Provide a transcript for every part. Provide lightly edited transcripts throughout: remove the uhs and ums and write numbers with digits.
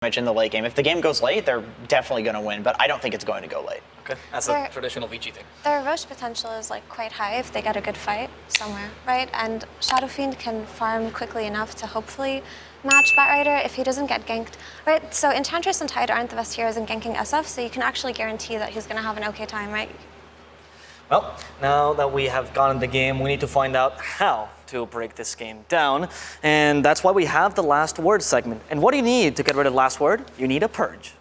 in the late game. If the game goes late, they're definitely going to win, but I don't think it's going to go late. Okay, that's a traditional VICI thing. Their Roche potential is like quite high if they get a good fight somewhere, right? And Shadow Fiend can farm quickly enough to hopefully match Batrider if he doesn't get ganked, right? So Enchantress and Tide aren't the best heroes in ganking SF, so you can actually guarantee that he's going to have an okay time, right? Well, now that we have gotten the game, we need to find out how to break this game down. And that's why we have the last word segment. And what do you need to get rid of the last word? You need a purge.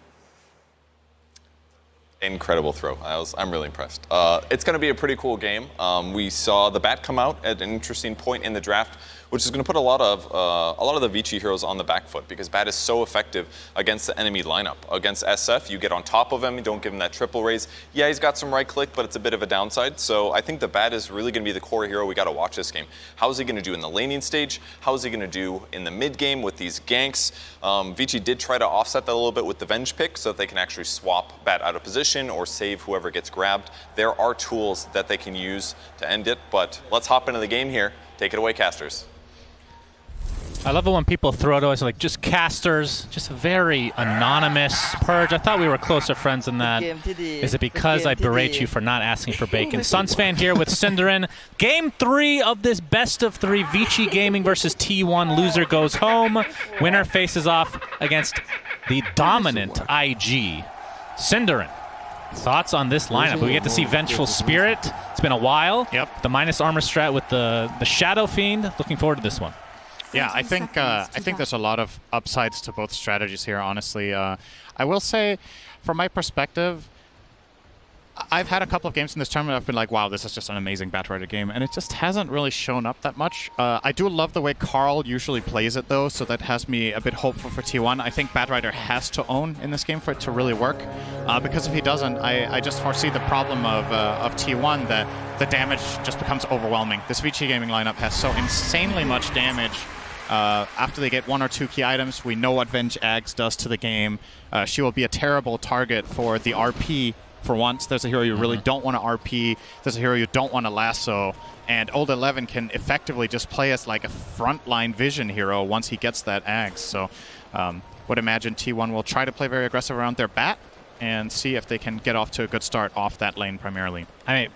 Incredible throw. I'm really impressed. It's going to be a pretty cool game. We saw the Bat come out at an interesting point in the draft, which is going to put a lot of the VICI heroes on the back foot because Bat is so effective against the enemy lineup. Against SF, you get on top of him, you don't give him that triple raise. Yeah, he's got some right click, but it's a bit of a downside. So I think the Bat is really going to be the core hero we got to watch this game. How is he going to do in the laning stage? How is he going to do in the mid game with these ganks? VICI did try to offset that a little bit with the Venge pick so that they can actually swap Bat out of position or save whoever gets grabbed. There are tools that they can use to end it, but let's hop into the game here. Take it away, casters. I love it when people throw it always like just casters, just a very anonymous purge. I thought we were closer friends than that. Is it because I berate you for not asking for bacon? Suns fan here with Cinderin. Game 3 of this best of 3 VICI Gaming versus T1. Loser goes home. Winner faces off against the dominant IG. Cinderin, thoughts on this lineup? We get to see Vengeful Spirit. It's been a while. Yep. The minus armor strat with the Shadow Fiend. Looking forward to this one. Yeah, I think there's a lot of upsides to both strategies here, honestly. I will say, from my perspective, I've had a couple of games in this tournament I've been like, wow, this is just an amazing Batrider game, and it just hasn't really shown up that much. I do love the way Carl usually plays it, though, so that has me a bit hopeful for T1. I think Batrider has to own in this game for it to really work, because if he doesn't, I just foresee the problem of T1 that the damage just becomes overwhelming. This VICI Gaming lineup has so insanely much damage. After they get 1 or 2 key items, we know what Venge Ags does to the game. She will be a terrible target for the RP for once. There's a hero you really don't want to RP. There's a hero you don't want to lasso. And Old 11 can effectively just play as like a frontline vision hero once he gets that Ags. So would imagine T1 will try to play very aggressive around their Bat and see if they can get off to a good start off that lane primarily. I mean,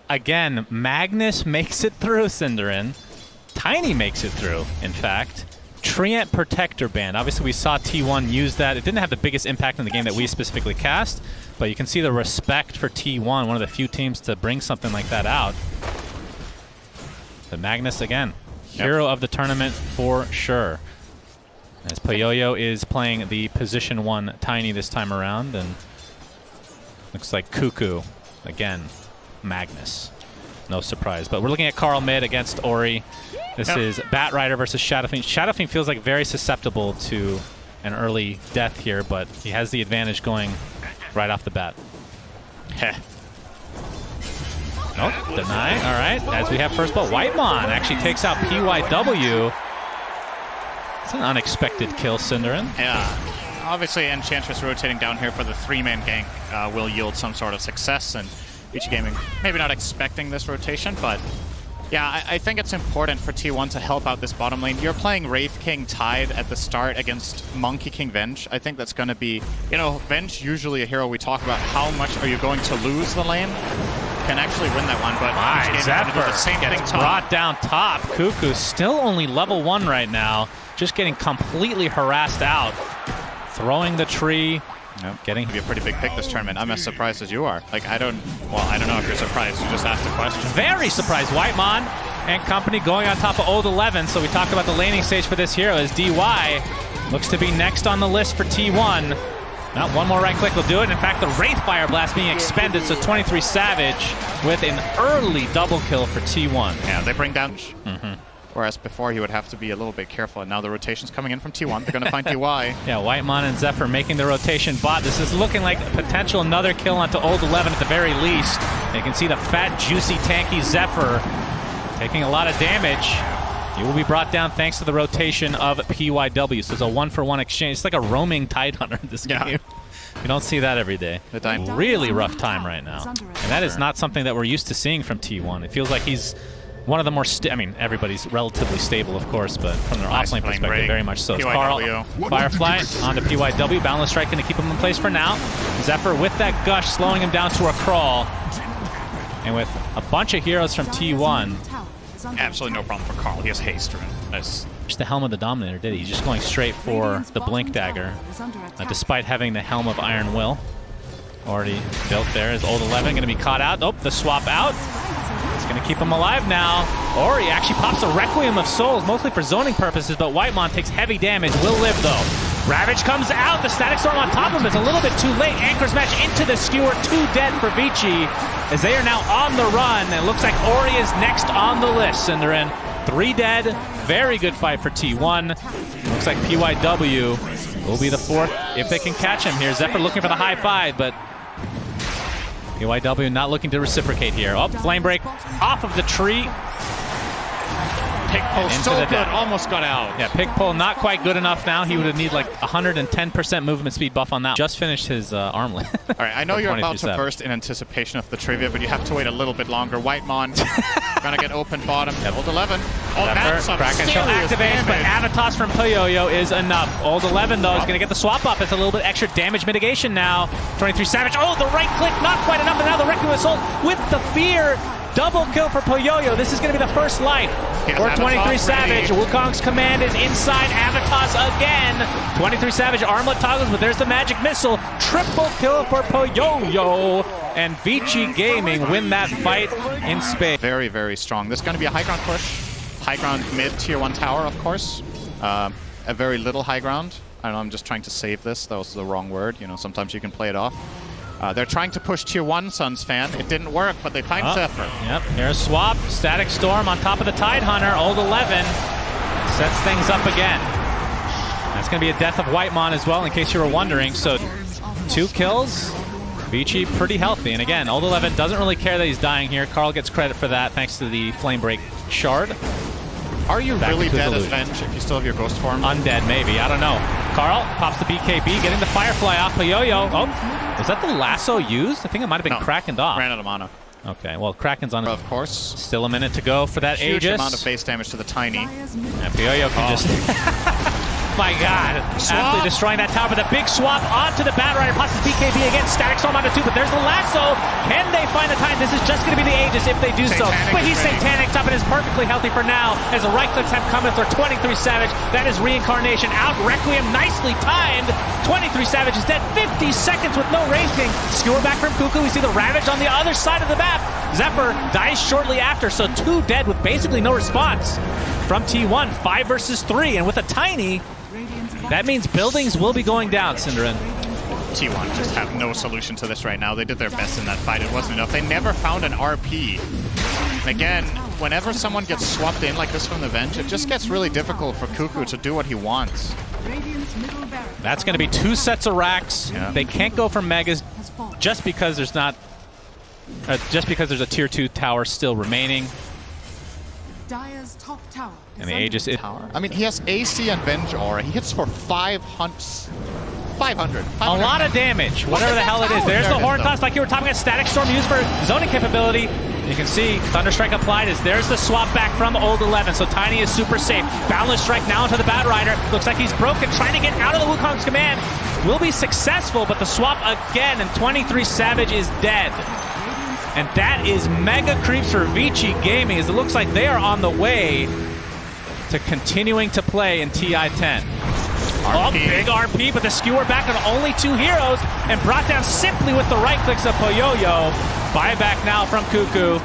again, Magnus makes it through, Cinderin. Tiny makes it through, in fact. Treant Protector Band. Obviously, we saw T1 use that. It didn't have the biggest impact in the game that we specifically cast, but you can see the respect for T1, one of the few teams to bring something like that out. But Magnus, again, hero of the tournament for sure. As Payoyo is playing the position 1 Tiny this time around, and looks like Cuckoo, again, Magnus. No surprise. But we're looking at Carl mid against Ori. This is Batrider versus Shadow Fiend. Shadow Fiend feels like very susceptible to an early death here, but he has the advantage going right off the bat. Nope, deny. All right, as we have first blood. Whitemon actually takes out PYW. It's an unexpected kill, Cinderin. Yeah, obviously Enchantress rotating down here for the 3-man gank will yield some sort of success, and VICI Gaming maybe not expecting this rotation, but yeah, I think it's important for T1 to help out this bottom lane. You're playing Wraith King Tide at the start against Monkey King Venge. I think that's going to be, you know, Venge usually a hero we talk about how much are you going to lose the lane. Can actually win that one, but Zephyr gets brought down top. Cuckoo still only level 1 right now, just getting completely harassed out. Throwing the tree. Yep. Getting to be a pretty big pick this tournament. I'm as surprised as you are. Like, I don't know if you're surprised. You just asked the question. Very surprised. Whitemon and company going on top of Old 11. So we talked about the laning stage for this hero as DY looks to be next on the list for T1. Now, one more right click will do it. In fact, the Wraith Fire Blast being expended, so 23 Savage with an early double kill for T1. Yeah, they bring down... Whereas before he would have to be a little bit careful. And now the rotation's coming in from T1. They're going to find DY. Yeah, Whitemon and Zephyr making the rotation bot. This is looking like potential another kill onto Old 11 at the very least. You can see the fat, juicy, tanky Zephyr taking a lot of damage. He will be brought down thanks to the rotation of PYW. So it's a 1-for-1 exchange. It's like a roaming Tidehunter in this game. You don't see that every day. Really rough time right now. And that is not something that we're used to seeing from T1. It feels like he's one of the more, I mean, everybody's relatively stable, of course, but from their Nice offlane flame perspective, break. very much so. It's PYW. Carl, Firefly onto PYW. Boundless Strike going to keep him in place for now. Zephyr with that gush, slowing him down to a crawl. And with a bunch of heroes from T1. Absolutely no problem for Carl. He has haste. Nice. Just the Helm of the Dominator, did he? He's just going straight for the Blink Dagger, despite having the Helm of Iron Will already built there. Is Old 11 going to be caught out? Oh, the swap out. It's going to keep him alive now. Or he actually pops a Requiem of Souls, mostly for zoning purposes, but Whitemon takes heavy damage, will live though. Ravage comes out, the Static Storm on top of him is a little bit too late. Anchors match into the Skewer, 2 dead for VICI, as they are now on the run. And it looks like Ori is next on the list, Cinderin. 3 dead, very good fight for T1. Looks like PYW will be the 4th if they can catch him here. Zephyr looking for the high 5, but PYW not looking to reciprocate here. Oh, Flame Break off of the tree. Pick pull so good, almost got out. Yeah, pick pull not quite good enough now. He would have need like 110% movement speed buff on that. Just finished his armlet. All right, I know you're about to 23-7. burst in anticipation of the trivia, but you have to wait a little bit longer. Whitemon gonna get open bottom. Old 11. Oh, that's some Kraken Shell serious activates, but damage. Avatos from Poyoyo is enough. Old 11 though is gonna get the swap up. It's a little bit extra damage mitigation now. 23 Savage. Oh, the right click not quite enough, and now the Requiem Assault with the fear. Double kill for Poyoyo. This is going to be the first life for 23 Savage. Wukong's command is inside Avatos again. 23 Savage armlet toggles, but there's the magic missile. Triple kill for Poyoyo. And VICI Gaming win that fight in space. Very, very strong. This is going to be a high ground push. High ground mid tier 1 tower, of course. A very little high ground. I don't know, I'm just trying to save this. That was the wrong word. You know, sometimes you can play it off. They're trying to push tier 1, Suns fan. It didn't work, but they find Zephyr. Yep, here's Swap. Static Storm on top of the Tidehunter. Old 11 sets things up again. That's going to be a death of Whitemon as well, in case you were wondering. So 2 kills. VICI pretty healthy. And again, Old 11 doesn't really care that he's dying here. Carl gets credit for that thanks to the Flame Break shard. Are you really dead as Venge if you still have your ghost form? Undead, maybe. I don't know. Carl pops the BKB, getting the Firefly off Poyoyo. Oh, was that the lasso used? I think it might have been Krakened off. Ran out of mana. Okay, well, Kraken's on. Of course. Still a minute to go for that Huge Aegis. amount of base damage to the Tiny. And Poyoyo can just... My God, absolutely destroying that tower, but a big swap onto the Batrider, plus his BKB again, Static Storm onto 2, but there's the lasso. Can they find the time? This is just going to be the Aegis if they do so. But he's Satanic up and is perfectly healthy for now, as the right clicks have come in for 23 Savage. That is Reincarnation out. Requiem nicely timed. 23 Savage is dead. 50 seconds with no raging. Skewer back from Cuckoo. We see the Ravage on the other side of the map. Zephyr dies shortly after, so 2 dead with basically no response from T1. 5 versus 3, and with a Tiny, that means buildings will be going down, Cinderin. T1 just have no solution to this right now. They did their best in that fight. It wasn't enough. They never found an RP. And again, whenever someone gets swapped in like this from the Venge, it just gets really difficult for Cuckoo to do what he wants. That's going to be 2 sets of racks. Yeah. They can't go for Megas just because there's not... just because there's a tier 2 tower still remaining. Dire's top tower. And the Aegis... I mean, he has AC and Venge Aura. He hits for 500. A lot of damage, whatever the hell it is. There's the Horn Toss, like you were talking about. Static Storm used for zoning capability. You can see Thunderstrike applied as there's the swap back from Old 11. So Tiny is super safe. Boundless Strike now into the Batrider. Looks like he's broken, trying to get out of the Wukong's command. Will be successful, but the swap again, and 23 Savage is dead. And that is mega creeps for VICI Gaming, as it looks like they are on the way to continuing to play in TI-10. Oh, big RP, but the Skewer back on only 2 heroes, and brought down simply with the right clicks of Poyoyo. Buyback now from Cuckoo.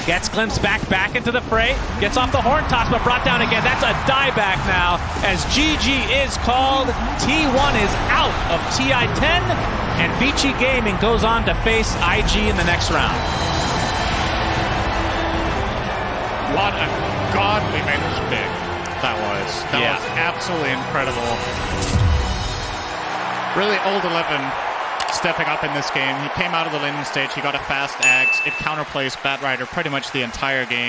Gets glimpsed back into the fray. Gets off the Horn Toss, but brought down again. That's a dieback now, as GG is called. T1 is out of TI-10, and VICI Gaming goes on to face IG in the next round. What a godly managed pick that was. That was absolutely incredible. Really, Old 11 stepping up in this game. He came out of the landing stage, he got a fast axe, it counterplays Batrider pretty much the entire game.